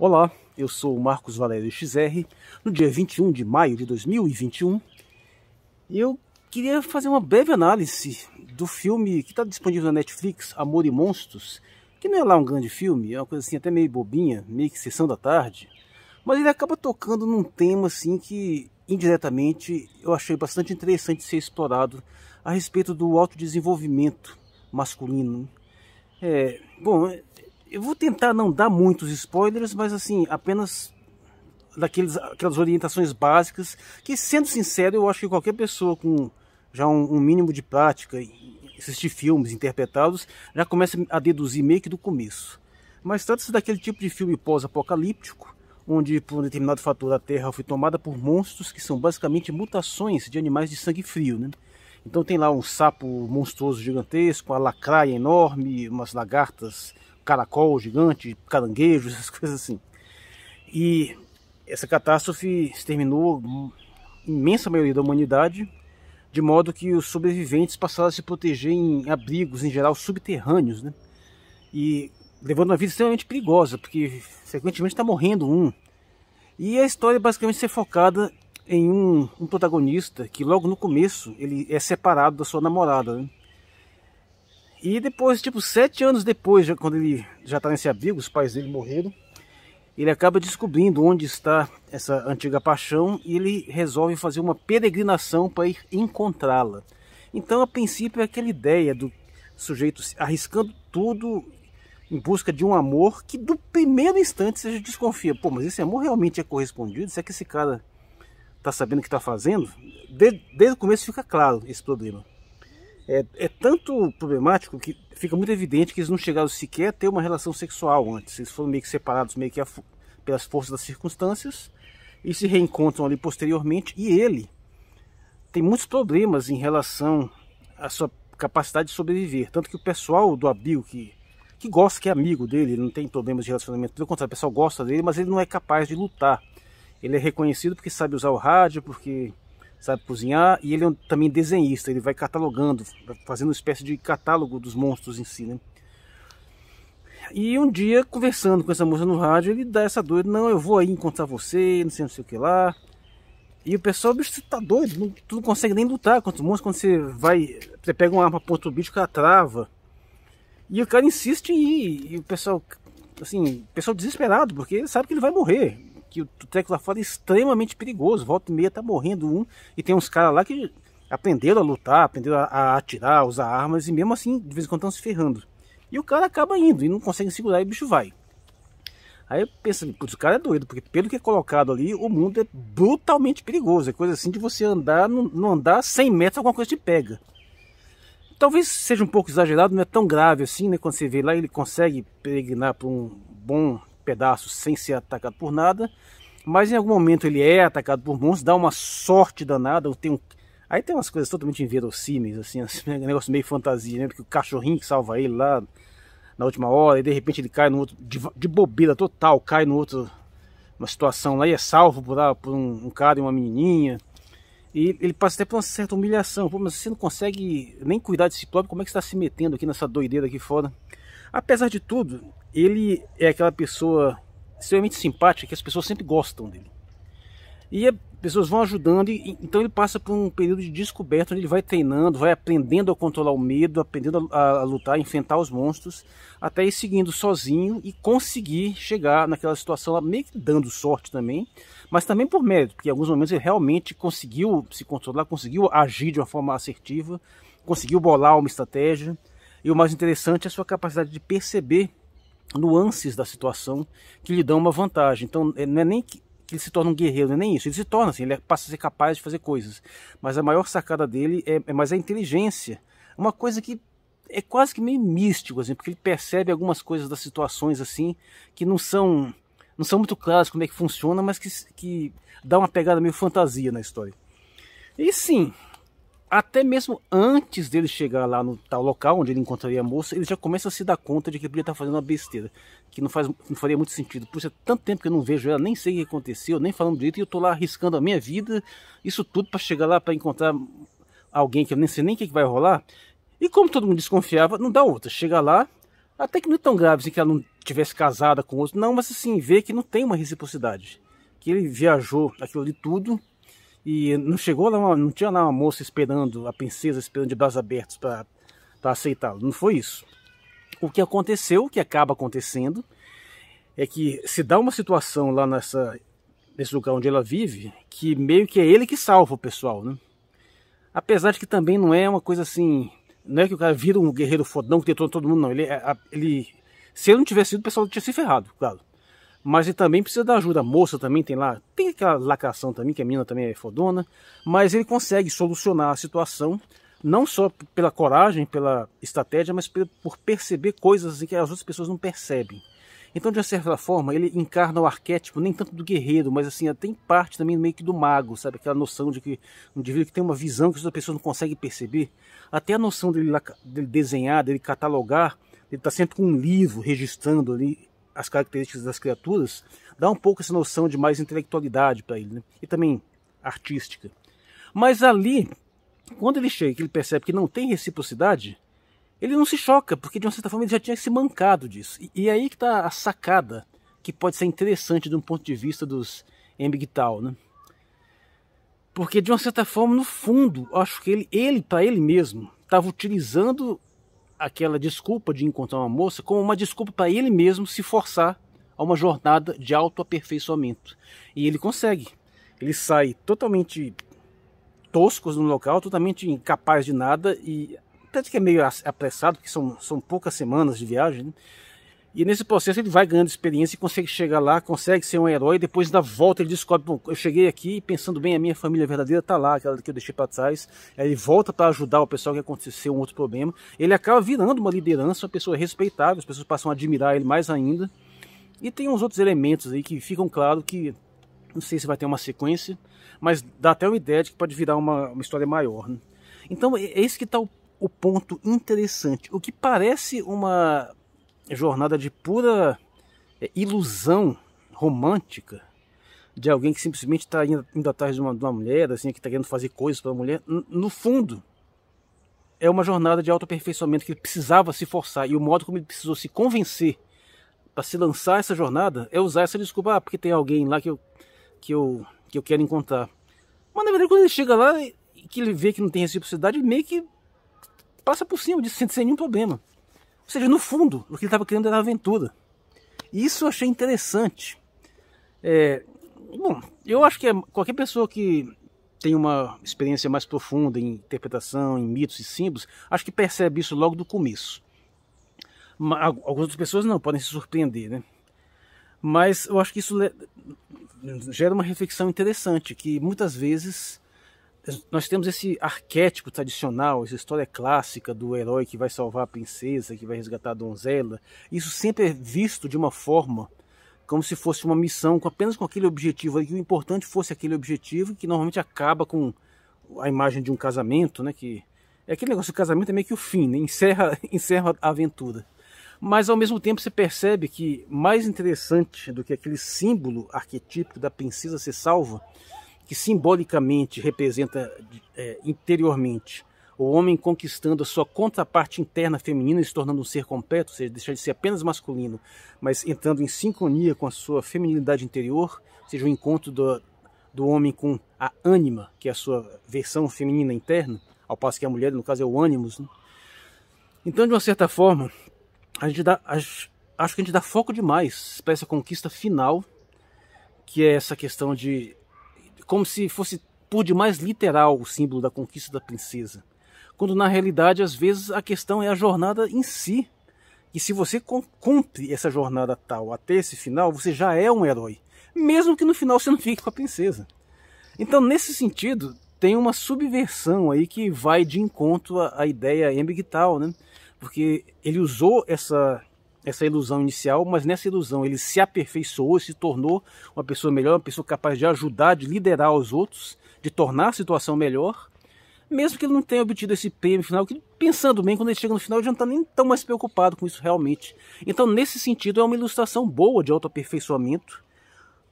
Olá, eu sou o Marcos Valério XR, no dia 21 de maio de 2021, e eu queria fazer uma breve análise do filme que está disponível na Netflix, Amor e Monstros, que não é lá um grande filme, é uma coisa assim até meio bobinha, meio que sessão da tarde, mas ele acaba tocando num tema assim que, indiretamente, eu achei bastante interessante ser explorado a respeito do autodesenvolvimento masculino. Bom, eu vou tentar não dar muitos spoilers, mas assim, apenas aquelas orientações básicas que, sendo sincero, eu acho que qualquer pessoa com já um mínimo de prática em assistir filmes, interpretá-los, já começa a deduzir meio que do começo. Mas trata-se daquele tipo de filme pós-apocalíptico, onde por um determinado fator a Terra foi tomada por monstros que são basicamente mutações de animais de sangue frio, né? Então tem lá um sapo monstruoso gigantesco, uma lacraia enorme, umas lagartas, caracol gigante, caranguejos, essas coisas assim. E essa catástrofe exterminou a imensa maioria da humanidade, de modo que os sobreviventes passaram a se proteger em abrigos, em geral subterrâneos, né? E levando uma vida extremamente perigosa, porque frequentemente está morrendo um. E a história basicamente ser focada em um protagonista que logo no começo ele é separado da sua namorada, né? E depois, tipo 7 anos depois, quando ele já está nesse abrigo, os pais dele morreram, ele acaba descobrindo onde está essa antiga paixão e ele resolve fazer uma peregrinação para ir encontrá-la. Então, a princípio, é aquela ideia do sujeito arriscando tudo em busca de um amor que do primeiro instante você já desconfia. Pô, mas esse amor realmente é correspondido? Será que esse cara está sabendo o que está fazendo? Desde o começo fica claro esse problema. É tanto problemático que fica muito evidente que eles não chegaram sequer a ter uma relação sexual antes. Eles foram meio que separados meio que pelas forças das circunstâncias e se reencontram ali posteriormente. E ele tem muitos problemas em relação à sua capacidade de sobreviver. Tanto que o pessoal do abrigo que gosta, que é amigo dele, ele não tem problemas de relacionamento, pelo contrário, o pessoal gosta dele, mas ele não é capaz de lutar. Ele é reconhecido porque sabe usar o rádio, porque sabe cozinhar, e ele é também desenhista, ele vai catalogando, fazendo uma espécie de catálogo dos monstros em si, né? E um dia, conversando com essa moça no rádio, ele dá essa doida: não, eu vou aí encontrar você, não sei o que lá. E o pessoal: bicho, você tá doido, tu não consegue nem lutar contra os monstros. Quando você pega uma arma, aponta o bicho, o cara trava. E o cara insiste em ir, e o pessoal, assim, o pessoal desesperado, porque ele sabe que ele vai morrer, que o treco lá fora é extremamente perigoso, volta e meia tá morrendo um, e tem uns caras lá que aprenderam a lutar, aprenderam a atirar, a usar armas, e mesmo assim, de vez em quando estão se ferrando. E o cara acaba indo, e não consegue segurar, e o bicho vai. Aí eu penso, putz, o cara é doido, porque pelo que é colocado ali, o mundo é brutalmente perigoso, é coisa assim de você andar, não andar 100 metros, alguma coisa te pega. Talvez seja um pouco exagerado, não é tão grave assim, né? Quando você vê lá, ele consegue peregrinar por um bom pedaço sem ser atacado por nada, mas em algum momento ele é atacado por monstros, dá uma sorte danada. Aí tem umas coisas totalmente inverossímeis, assim, um negócio meio fantasia, né? Porque o cachorrinho que salva ele lá na última hora, e de repente ele cai no outro, de bobeira total, cai no outro, uma situação lá, e é salvo por um cara e uma menininha. E ele passa até por uma certa humilhação. Pô, mas você não consegue nem cuidar de si próprio, como é que você está se metendo aqui nessa doideira aqui fora? Apesar de tudo, ele é aquela pessoa extremamente simpática, que as pessoas sempre gostam dele. E as pessoas vão ajudando, então ele passa por um período de descoberta, onde ele vai treinando, vai aprendendo a controlar o medo, aprendendo a lutar, a enfrentar os monstros, até ir seguindo sozinho e conseguir chegar naquela situação lá, meio que dando sorte também, mas também por mérito, porque em alguns momentos ele realmente conseguiu se controlar, conseguiu agir de uma forma assertiva, conseguiu bolar uma estratégia, e o mais interessante é a sua capacidade de perceber nuances da situação que lhe dão uma vantagem. Então não é nem que ele se torna um guerreiro, não é nem isso, ele se torna assim, ele passa a ser capaz de fazer coisas, mas a maior sacada dele é mais a inteligência, uma coisa que é quase que meio místico, assim, porque ele percebe algumas coisas das situações assim, que não são muito claras como é que funciona, mas que dá uma pegada meio fantasia na história. E sim, até mesmo antes dele chegar lá no tal local onde ele encontraria a moça, ele já começa a se dar conta de que ele podia estar fazendo uma besteira, que não faria muito sentido. Por isso é tanto tempo que eu não vejo ela, nem sei o que aconteceu, nem falando direito, e eu tô lá arriscando a minha vida, isso tudo para chegar lá, para encontrar alguém que eu nem sei nem o que vai rolar. E como todo mundo desconfiava, não dá outra. Chega lá, Até que não é tão grave assim, que ela não tivesse casada com outro, não, mas assim, vê que não tem uma reciprocidade. Que ele viajou aquilo de tudo e não chegou lá, não tinha lá uma moça esperando, a princesa esperando de braços abertos para aceitá-lo. Não foi isso. O que aconteceu, o que acaba acontecendo, é que se dá uma situação lá nesse lugar onde ela vive, que meio que é ele que salva o pessoal, né? Apesar de que também não é uma coisa assim, não é que o cara vira um guerreiro fodão que detona todo mundo, não. Se ele não tivesse sido, o pessoal tinha se ferrado, claro. Mas ele também precisa da ajuda. A moça também tem lá, tem aquela lacração também, que a menina também é fodona, mas ele consegue solucionar a situação, não só pela coragem, pela estratégia, mas por perceber coisas assim que as outras pessoas não percebem. Então, de uma certa forma, ele encarna o arquétipo, nem tanto do guerreiro, mas assim, tem parte também meio que do mago, sabe? Aquela noção de que um indivíduo que tem uma visão que as outras pessoas não conseguem perceber. Até a noção dele desenhar, dele catalogar, ele está sempre com um livro registrando ali as características das criaturas, dá um pouco essa noção de mais intelectualidade para ele, né? E também artística. Mas ali, quando ele chega, que ele percebe que não tem reciprocidade, ele não se choca, porque de uma certa forma ele já tinha se mancado disso. E aí que está a sacada, que pode ser interessante de um ponto de vista dos Emgtal, né? Porque de uma certa forma, no fundo, acho que ele para ele mesmo, estava utilizando aquela desculpa de encontrar uma moça como uma desculpa para ele mesmo se forçar a uma jornada de autoaperfeiçoamento. E ele consegue. Ele sai totalmente tosco no local, totalmente incapaz de nada, e até que é meio apressado, porque são poucas semanas de viagem, né? E nesse processo ele vai ganhando experiência e consegue chegar lá, consegue ser um herói, depois da volta ele descobre, bom, eu cheguei aqui pensando bem, a minha família verdadeira está lá, aquela que eu deixei para trás. Aí ele volta para ajudar o pessoal que aconteceu um outro problema. Ele acaba virando uma liderança, uma pessoa respeitável, as pessoas passam a admirar ele mais ainda. E tem uns outros elementos aí que ficam claros que, não sei se vai ter uma sequência, mas dá até uma ideia de que pode virar uma história maior, né? Então é esse que está o ponto interessante. O que parece uma jornada de pura ilusão romântica de alguém que simplesmente está indo atrás de uma mulher, assim, que está querendo fazer coisas para a mulher, no fundo é uma jornada de autoaperfeiçoamento que ele precisava se forçar, e o modo como ele precisou se convencer para se lançar essa jornada é usar essa desculpa, porque tem alguém lá que eu quero encontrar. Mas na verdade, quando ele chega lá e que ele vê que não tem reciprocidade, ele meio que passa por cima disso sem nenhum problema. Ou seja, no fundo, o que ele estava querendo era aventura. E isso eu achei interessante. Bom, eu acho que qualquer pessoa que tem uma experiência mais profunda em interpretação, em mitos e símbolos, acho que percebe isso logo do começo. Algumas outras pessoas não, podem se surpreender, né? Mas eu acho que isso gera uma reflexão interessante, que muitas vezes nós temos esse arquétipo tradicional, essa história clássica do herói que vai salvar a princesa, que vai resgatar a donzela. Isso sempre é visto de uma forma como se fosse uma missão apenas com aquele objetivo, que o importante fosse aquele objetivo, que normalmente acaba com a imagem de um casamento, né? Que é aquele negócio, o casamento é meio que o fim, né? encerra a aventura. Mas ao mesmo tempo você percebe que mais interessante do que aquele símbolo arquetípico da princesa ser salva, que simbolicamente representa interiormente o homem conquistando a sua contraparte interna feminina e se tornando um ser completo, ou seja, deixar de ser apenas masculino, mas entrando em sincronia com a sua feminilidade interior, ou seja, o encontro do homem com a ânima, que é a sua versão feminina interna, ao passo que a mulher, no caso, é o ânimos, né? Então, de uma certa forma, acho que a gente dá foco demais para essa conquista final, que é essa questão de como se fosse por demais literal o símbolo da conquista da princesa. Quando na realidade, às vezes, a questão é a jornada em si. E se você cumpre essa jornada tal até esse final, você já é um herói. Mesmo que no final você não fique com a princesa. Então, nesse sentido, tem uma subversão aí que vai de encontro à ideia Emgtal, né? Porque ele usou essa ilusão inicial, mas nessa ilusão ele se aperfeiçoou, se tornou uma pessoa melhor, uma pessoa capaz de ajudar, de liderar os outros, de tornar a situação melhor, mesmo que ele não tenha obtido esse prêmio final, que pensando bem, quando ele chega no final, ele já não está nem tão mais preocupado com isso realmente. Então, nesse sentido, é uma ilustração boa de autoaperfeiçoamento,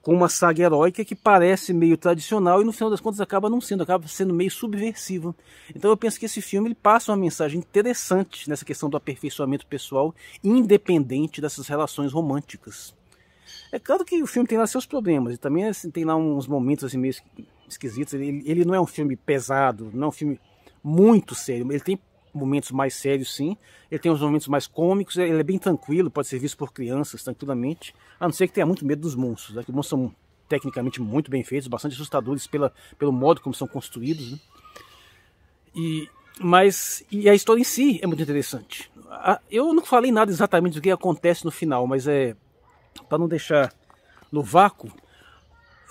com uma saga heróica que parece meio tradicional e no final das contas acaba não sendo, acaba sendo meio subversiva. Então eu penso que esse filme ele passa uma mensagem interessante nessa questão do aperfeiçoamento pessoal, independente dessas relações românticas. É claro que o filme tem lá seus problemas, e também assim, tem lá uns momentos assim, meio esquisitos. Ele não é um filme pesado, não é um filme muito sério. Ele tem momentos mais sérios, sim. Ele tem uns momentos mais cômicos. Ele é bem tranquilo, pode ser visto por crianças tranquilamente. A não ser que tenha muito medo dos monstros, né? Que os monstros são tecnicamente muito bem feitos, bastante assustadores pelo modo como são construídos, né? E a história em si é muito interessante. Eu não falei nada exatamente do que acontece no final, mas para não deixar no vácuo,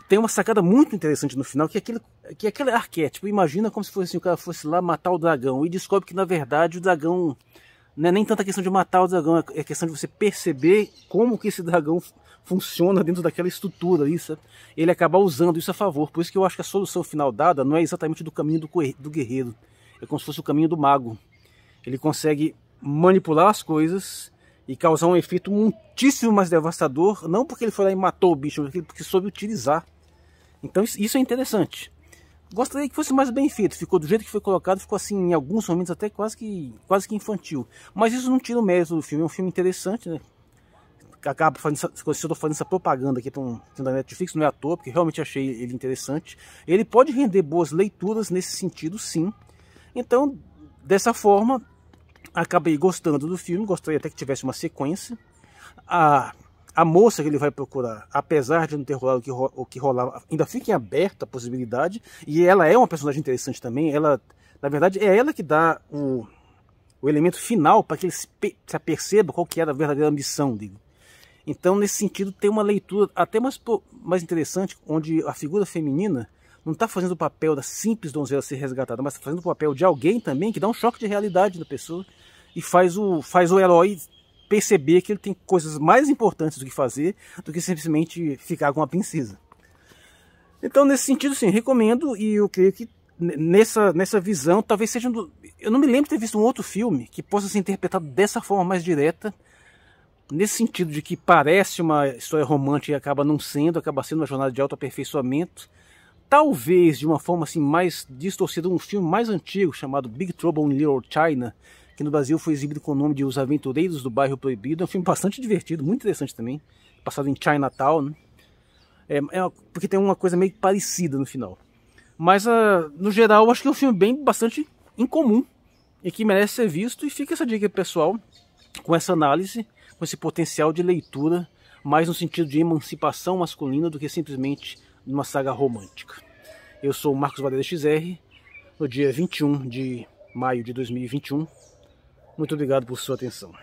tem uma sacada muito interessante no final, que é aquele arquétipo. Imagina como se fosse assim, o cara fosse lá matar o dragão e descobre que na verdade o dragão não é nem tanta questão de matar o dragão, é questão de você perceber como que esse dragão funciona dentro daquela estrutura ali, sabe? Ele acabar usando isso a favor. Por isso que eu acho que a solução final dada não é exatamente do caminho do guerreiro, é como se fosse o caminho do mago. Ele consegue manipular as coisas e causar um efeito muitíssimo mais devastador, não porque ele foi lá e matou o bicho, mas porque soube utilizar. Então isso é interessante. Gostaria que fosse mais bem feito, ficou do jeito que foi colocado, ficou assim, em alguns momentos até quase que infantil. Mas isso não tira o mérito do filme, é um filme interessante, né? Acaba fazendo eu estou fazendo essa propaganda aqui para um filme da Netflix, não é à toa, porque realmente achei ele interessante. Ele pode render boas leituras nesse sentido, sim. Então, dessa forma, acabei gostando do filme, gostaria até que tivesse uma sequência. A moça que ele vai procurar, apesar de não ter rolado o que rolava, ainda fica em aberta a possibilidade, e ela é uma personagem interessante também. Ela, na verdade, é ela que dá o elemento final para que ele se aperceba qual que era a verdadeira missão dele. Então, nesse sentido, tem uma leitura até mais interessante, onde a figura feminina não está fazendo o papel da simples donzela ser resgatada, mas está fazendo o papel de alguém também que dá um choque de realidade na pessoa e faz o herói perceber que ele tem coisas mais importantes do que fazer do que simplesmente ficar com a princesa. Então, nesse sentido, sim, recomendo, e eu creio que nessa visão, talvez seja eu não me lembro de ter visto um outro filme que possa ser interpretado dessa forma mais direta, nesse sentido de que parece uma história romântica e acaba não sendo, acaba sendo uma jornada de autoaperfeiçoamento. Talvez de uma forma assim mais distorcida, um filme mais antigo chamado Big Trouble in Little China, que no Brasil foi exibido com o nome de Os Aventureiros do Bairro Proibido. É um filme bastante divertido, muito interessante também, passado em Chinatown, né? Porque tem uma coisa meio parecida no final. Mas no geral, eu acho que é um filme bastante incomum e que merece ser visto. E fica essa dica pessoal, com essa análise, com esse potencial de leitura, mais no sentido de emancipação masculina do que simplesmente numa saga romântica. Eu sou o Marcos Valério XR, no dia 21 de maio de 2021. Muito obrigado por sua atenção.